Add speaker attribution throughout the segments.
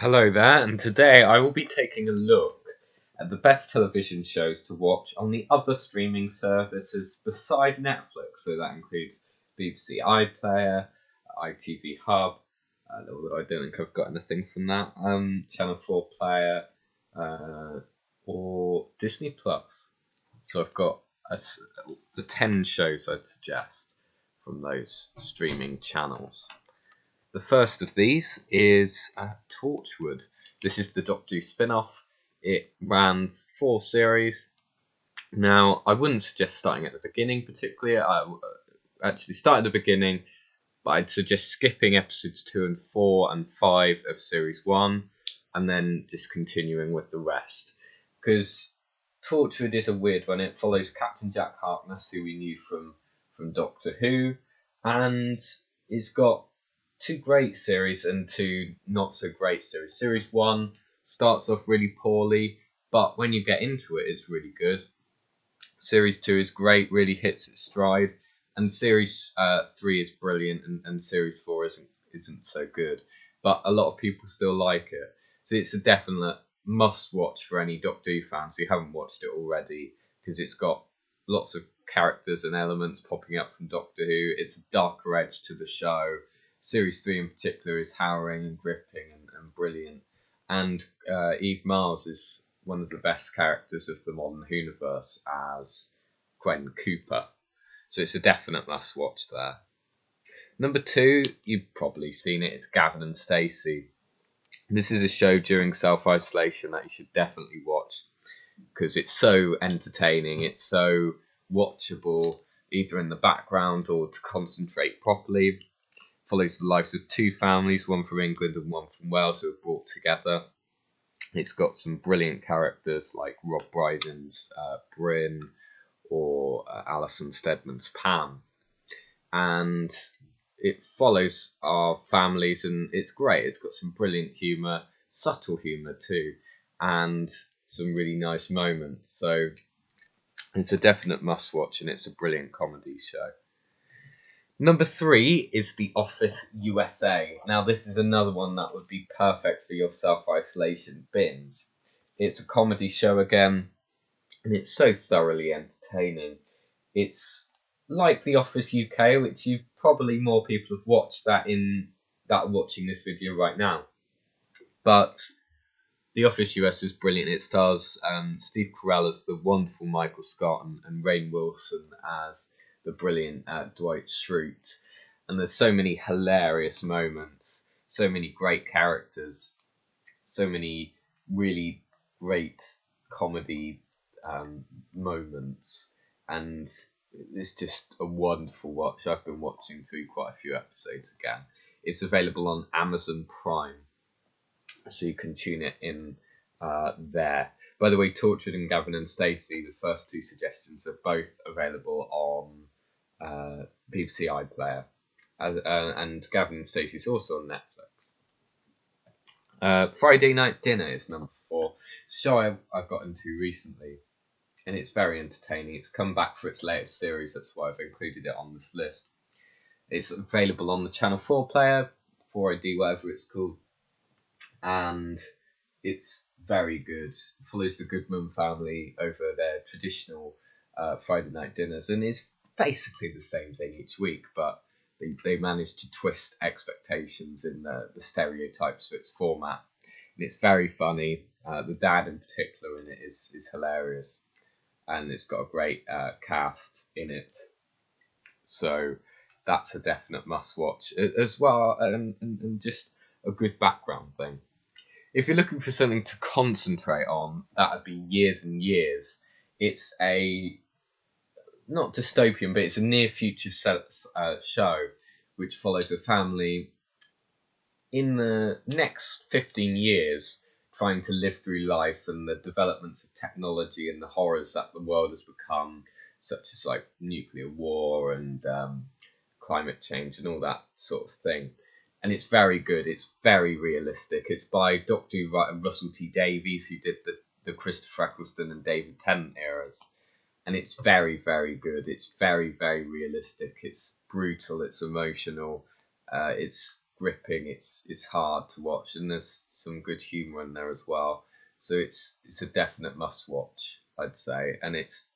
Speaker 1: Hello there, and today I will be taking a look at the best television shows to watch on the other streaming services beside Netflix. So that includes BBC iPlayer, ITV Hub, although I don't think I've got anything from that, Channel 4 Player, or Disney Plus. So I've got the 10 shows I'd suggest from those streaming channels. The first of these is Torchwood. This is the Doctor Who spin-off. It ran 4 series. Now, I wouldn't suggest starting at the beginning particularly. I actually start at the beginning, but I'd suggest skipping episodes 2 and 4 and 5 of series 1, and then just continuing with the rest. Because Torchwood is a weird one. It follows Captain Jack Harkness, who we knew from Doctor Who, and it's got 2 great series and 2 not so great series. Series 1 starts off really poorly, but when you get into it, it's really good. Series 2 is great, really hits its stride, and Series 3 is brilliant, and Series 4 isn't so good, but a lot of people still like it. So it's a definite must-watch for any Doctor Who fans who haven't watched it already, because it's got lots of characters and elements popping up from Doctor Who. It's a darker edge to the show. Series 3 in particular is harrowing and gripping and brilliant. And Eve Miles is one of the best characters of the modern Whoniverse as Gwen Cooper. So it's a definite must watch there. Number 2, you've probably seen it, it's Gavin and Stacey. This is a show during self-isolation that you should definitely watch because it's so entertaining, it's so watchable, either in the background or to concentrate properly. Follows the lives of 2 families, one from England and one from Wales, who are brought together. It's got some brilliant characters like Rob Brydon's Bryn or Alison Steadman's Pam. And it follows our families, and it's great. It's got some brilliant humour, subtle humour too, and some really nice moments. So it's a definite must-watch, and it's a brilliant comedy show. Number 3 is The Office USA. Now, this is another one that would be perfect for your self-isolation binge. It's a comedy show again, and it's so thoroughly entertaining. It's like The Office UK, which you probably more people have watched that watching this video right now. But The Office US is brilliant. It stars Steve Carell as the wonderful Michael Scott and Rainn Wilson as the brilliant Dwight Schrute. And there's so many hilarious moments, so many great characters, so many really great comedy moments, and it's just a wonderful watch. I've been watching through quite a few episodes again. It's available on Amazon Prime, so you can tune it in there. By the way, Torchwood and Gavin and Stacey, the first 2 suggestions, are both available on BBC iPlayer, and Gavin and Stacey is also on Netflix. Friday Night Dinner is number 4. Show I've got into recently, and it's very entertaining. It's come back for its latest series, that's why I've included it on this list. It's available on the Channel 4 player, 4ID, whatever it's called, and it's very good. It follows the Goodman family over their traditional Friday night dinners, and it's basically the same thing each week, but they managed to twist expectations in the stereotypes of its format. And it's very funny. The dad in particular in it is hilarious, and it's got a great cast in it. So that's a definite must watch as well, and just a good background thing. If you're looking for something to concentrate on, that would be Years and Years. It's a not dystopian, but it's a near future show which follows a family in the next 15 years trying to live through life and the developments of technology and the horrors that the world has become, such as like nuclear war and climate change and all that sort of thing. And it's very good. It's very realistic. It's by Doctor Who writer Russell T Davies, who did the Christopher Eccleston and David Tennant eras. And it's very, very good. It's very, very realistic. It's brutal. It's emotional. It's gripping. It's hard to watch, and there's some good humour in there as well. So it's a definite must watch, I'd say, and it's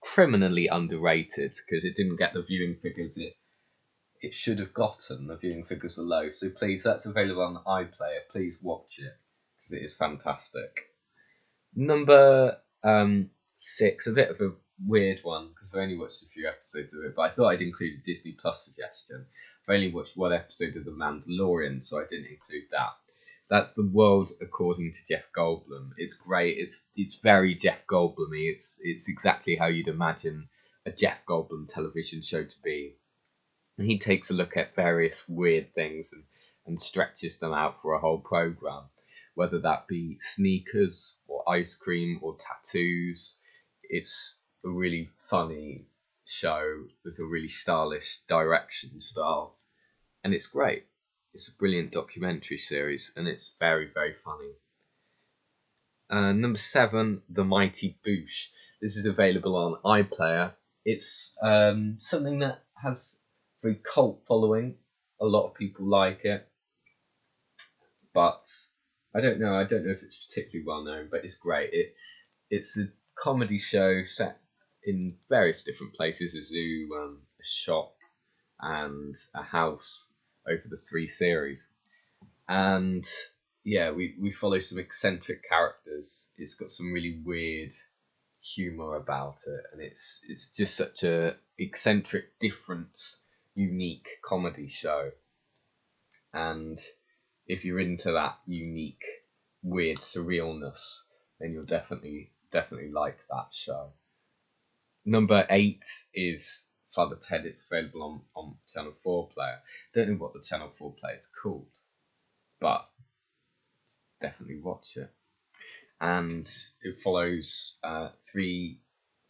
Speaker 1: criminally underrated because it didn't get the viewing figures it should have gotten. The viewing figures were low, so please, that's available on iPlayer. Please watch it because it is fantastic. Number 6, a bit of a weird one because I only watched a few episodes of it, but I thought I'd include a Disney Plus suggestion. I've only watched one episode of The Mandalorian, so I didn't include that. That's The World According to Jeff Goldblum. It's great. It's very Jeff Goldblum-y. It's exactly how you'd imagine a Jeff Goldblum television show to be. And he takes a look at various weird things and stretches them out for a whole program, whether that be sneakers or ice cream or tattoos. It's a really funny show with a really stylish direction style, and it's great. It's a brilliant documentary series, and it's very, very funny. Number 7, The Mighty Boosh. This is available on iPlayer. It's something that has a very cult following. A lot of people like it, but I don't know if it's particularly well known, but it's great. It's a comedy show set in various different places: a zoo, a shop, and a house over the 3 series. And yeah, we follow some eccentric characters. It's got some really weird humour about it, and it's just such a eccentric, different, unique comedy show. And if you're into that unique, weird surrealness, then you'll definitely like that show. Number 8 is Father Ted. It's available on Channel 4 Player. Don't know what the Channel 4 Player is called, but definitely watch it. And it follows 3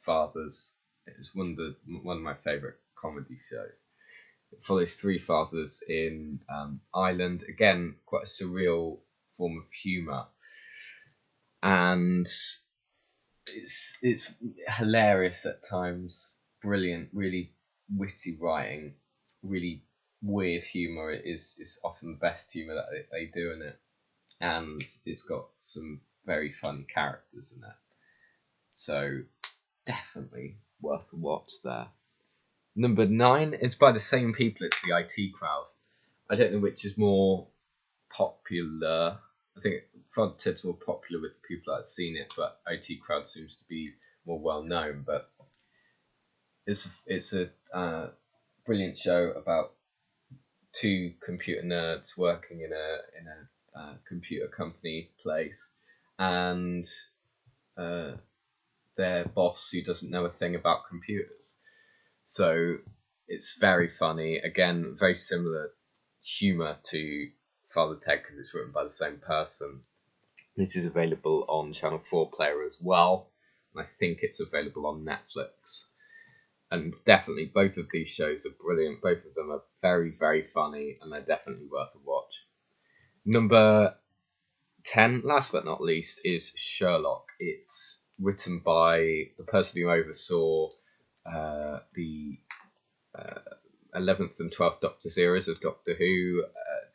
Speaker 1: fathers. It's one of my favourite comedy shows. It follows 3 fathers in Ireland. Again, quite a surreal form of humour, and it's hilarious at times. Brilliant, really witty writing, really weird humour. It is often the best humour that they do in it, and it's got some very fun characters in it. So definitely worth a watch there. Number 9 is by the same people. It's the IT Crowd. I don't know which is more popular. I think Father Ted's more popular with the people that have seen it, but IT Crowd seems to be more well known. But it's a brilliant show about 2 computer nerds working in a computer company place, and their boss who doesn't know a thing about computers. So it's very funny. Again, very similar humour to Father Ted because it's written by the same person. This is available on Channel 4 Player as well, and I think it's available on Netflix. And definitely, both of these shows are brilliant. Both of them are very, very funny, and they're definitely worth a watch. Number 10, last but not least, is Sherlock. It's written by the person who oversaw the 11th and 12th Doctor's eras of Doctor Who,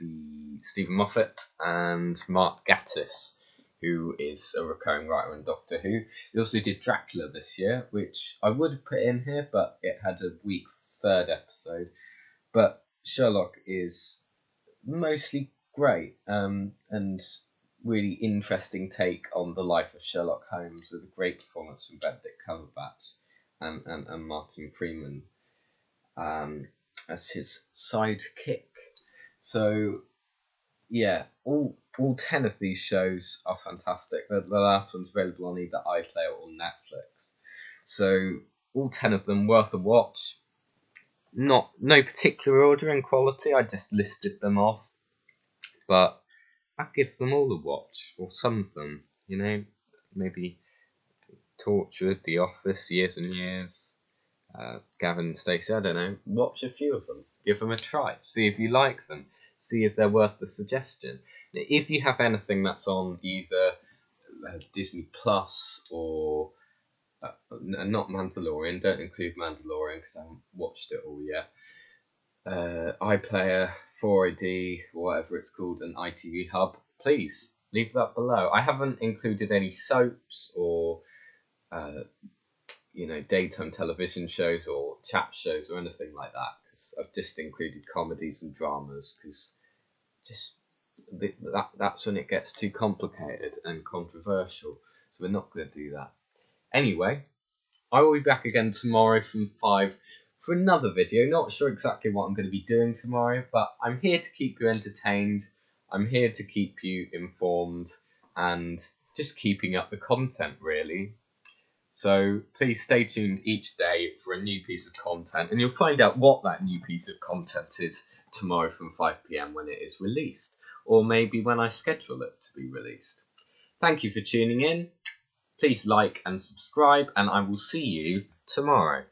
Speaker 1: the Stephen Moffat and Mark Gatiss, who is a recurring writer in Doctor Who. He also did Dracula this year, which I would have put in here, but it had a weak 3rd episode. But Sherlock is mostly great, and really interesting take on the life of Sherlock Holmes, with a great performance from Benedict Cumberbatch and Martin Freeman as his sidekick. So yeah, all 10 of these shows are fantastic. The last one's available on either iPlayer or Netflix. So all 10 of them worth a watch. No particular order in quality. I just listed them off, but I'd give them all a watch, or some of them. You know, maybe Torchwood, The Office, Years and Years, Gavin and Stacey. I don't know. Watch a few of them. Give them a try. See if you like them. See if they're worth the suggestion. If you have anything that's on either Disney Plus or not Mandalorian, don't include Mandalorian because I haven't watched it all yet. iPlayer, 4AD, whatever it's called, an ITV hub, please leave that below. I haven't included any soaps or daytime television shows or chat shows or anything like that, because I've just included comedies and dramas, because that's when it gets too complicated and controversial, so we're not going to do that. Anyway, I will be back again tomorrow from 5 for another video. Not sure exactly what I'm going to be doing tomorrow, but I'm here to keep you entertained. I'm here to keep you informed and just keeping up the content, really. So please stay tuned each day for a new piece of content, and you'll find out what that new piece of content is tomorrow from 5 PM when it is released, or maybe when I schedule it to be released. Thank you for tuning in. Please like and subscribe, and I will see you tomorrow.